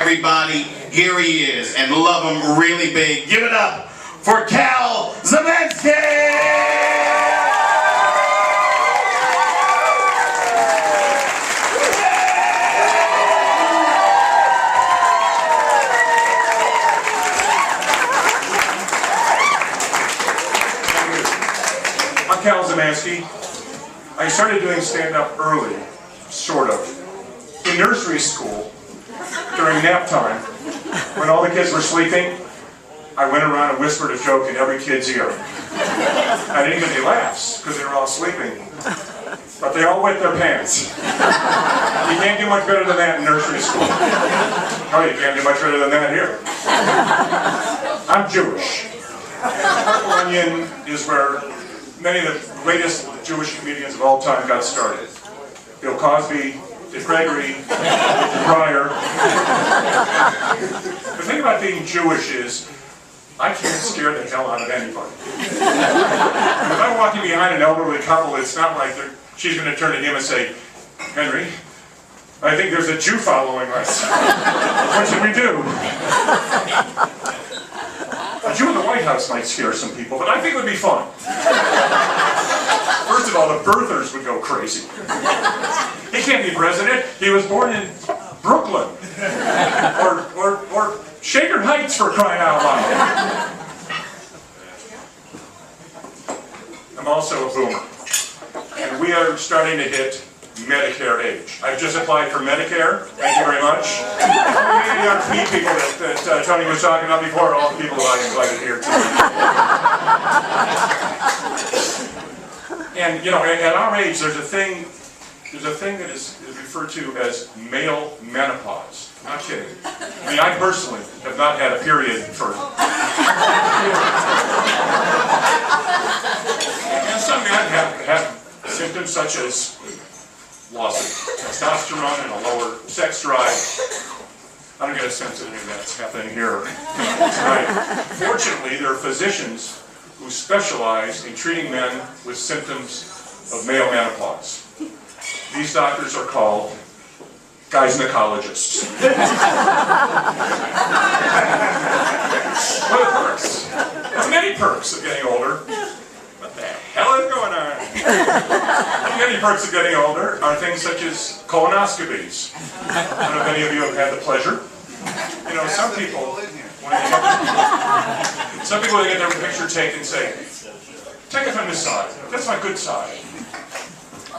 everybody, here he is, and love him really big. Give it up for Cal Zamansky! I'm Cal Zamansky. I started doing stand-up early, sort of, in nursery school, during nap time. When all the kids were sleeping, I went around and whispered a joke in every kid's ear. I didn't get any laughs, because they were all sleeping. But they all wet their pants. You can't do much better than that in nursery school. Oh, you can't do much better than that here. I'm Jewish. Purple Onion is where many of the greatest Jewish comedians of all time got started. Bill Cosby, Dick Gregory, Pryor. The thing about being Jewish is, I can't scare the hell out of anybody. If I'm walking behind an elderly couple, it's not like she's going to turn to him and say, "Henry, I think there's a Jew following us. What should we do?" A Jew in the White House might scare some people, but I think it would be fun. First of all, the birthers would go crazy. He can't be president. He was born in Brooklyn. Or Shaker Heights, for crying out loud. I'm also a boomer. And we are starting to hit Medicare age. I've just applied for Medicare. Thank you very much. Many young people that Tony was talking about before, all the people I invited here too. And you know, at our age, there's a thing that is referred to as male menopause. Not kidding. I mean, I personally have not had a period for. And some men have symptoms such as loss of testosterone and a lower sex drive. I don't get a sense of anything that's happening here tonight. Fortunately, there are physicians who specialize in treating men with symptoms of male menopause. These doctors are called gynecologists. What are the perks? There's many perks of getting older. What the hell is going on? Many perks of getting older are things such as colonoscopies. I don't know if any of you have had the pleasure. You know, some people, when they get their picture taken, say, "Take it from this side. That's my good side."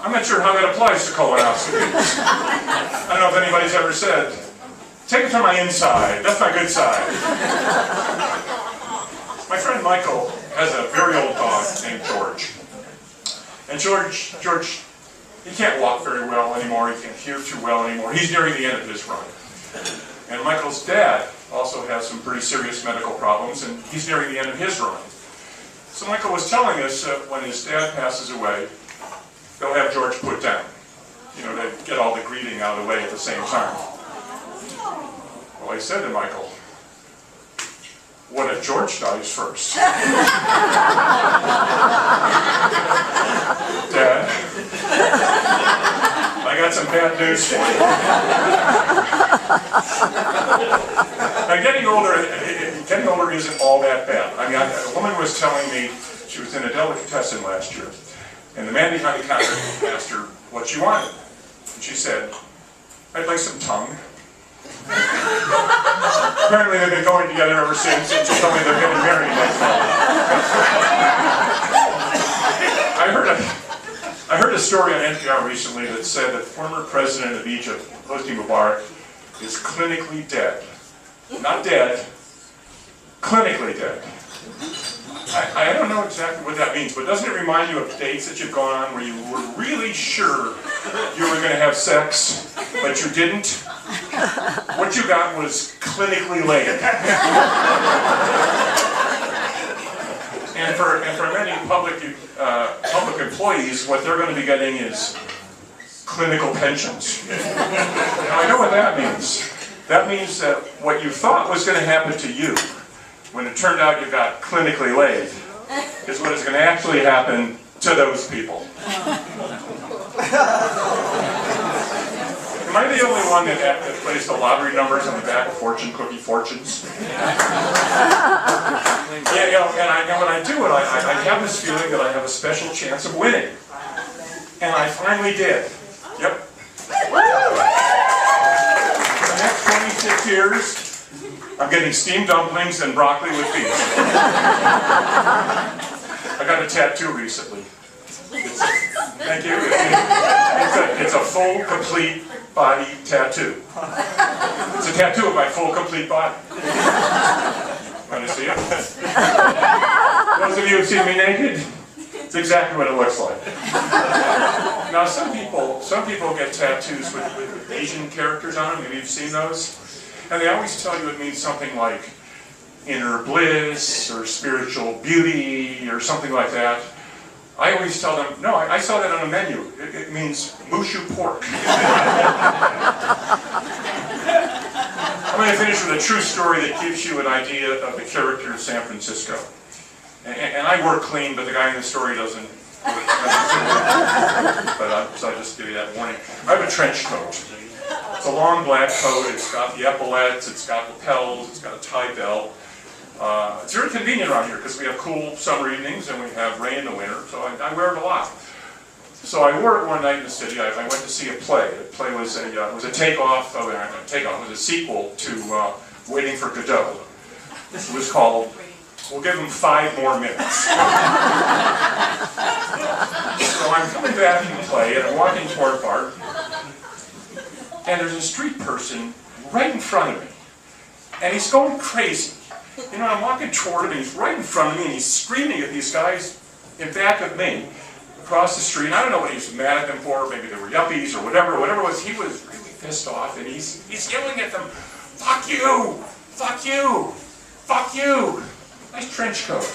I'm not sure how that applies to colonoscopies. I don't know if anybody's ever said, "Take it from my inside. That's my good side." My friend Michael has a very old dog named George. And George, he can't walk very well anymore. He can't hear too well anymore. He's nearing the end of his run. And Michael's dad also has some pretty serious medical problems, and he's nearing the end of his run. So Michael was telling us that when his dad passes away, they'll have George put down. You know, they get all the greeting out of the way at the same time. Well, I said to Michael, "What if George dies first?" Dad, I got some bad news for you. Now, getting older isn't all that bad. I mean, a woman was telling me she was in a delicatessen last year, and the man behind the counter asked her what she wanted. And she said, "I'd like some tongue." Apparently they've been going together ever since, and she told me they're getting married next fall. I heard a story on NPR recently that said that former president of Egypt, Hosni Mubarak, is clinically dead. Not dead, clinically dead. I don't know exactly what that means, but doesn't it remind you of dates that you've gone on where you were really sure you were going to have sex, but you didn't? What you got was clinically laid. And for many public employees, what they're going to be getting is clinical pensions. Now, I know what that means. That means that what you thought was going to happen to you, when it turned out you got clinically laid, is what is going to actually happen to those people. Am I the only one that plays the lottery numbers on the back of fortune cookie fortunes? Yeah, you know, and when I do it, I have this feeling that I have a special chance of winning. And I finally did. Yep. For the next 26 years, I'm getting steamed dumplings and broccoli with beef. I got a tattoo recently. Thank you. It's a full, complete body tattoo. It's a tattoo of my full, complete body. Want to see it? Those of you who've seen me naked, it's exactly what it looks like. Now, some people get tattoos with Asian characters on them. Maybe you've seen those. And they always tell you it means something like inner bliss or spiritual beauty or something like that. I always tell them, no, I saw that on a menu. It means mushu pork. I'm going to finish with a true story that gives you an idea of the character of San Francisco. And I work clean, but the guy in the story doesn't. So I just give you that warning. I have a trench coat. It's a long black coat. It's got the epaulettes. It's got lapels. It's got a tie belt. It's very convenient around here because we have cool summer evenings and we have rain in the winter, so I wear it a lot. So I wore it one night in the city. I went to see a play. The play was a takeoff. It was a sequel to Waiting for Godot. It was called "We'll Give Him 5 More Minutes." So I'm coming back from the play and I'm walking toward Bart, and there's a street person right in front of me, and he's going crazy. You know, I'm walking toward him, and he's right in front of me, and he's screaming at these guys in back of me across the street. And I don't know what he was mad at them for. Maybe they were yuppies or whatever it was. He was really pissed off, and he's yelling at them, "Fuck you! Fuck you! Fuck you!" Nice trench coat.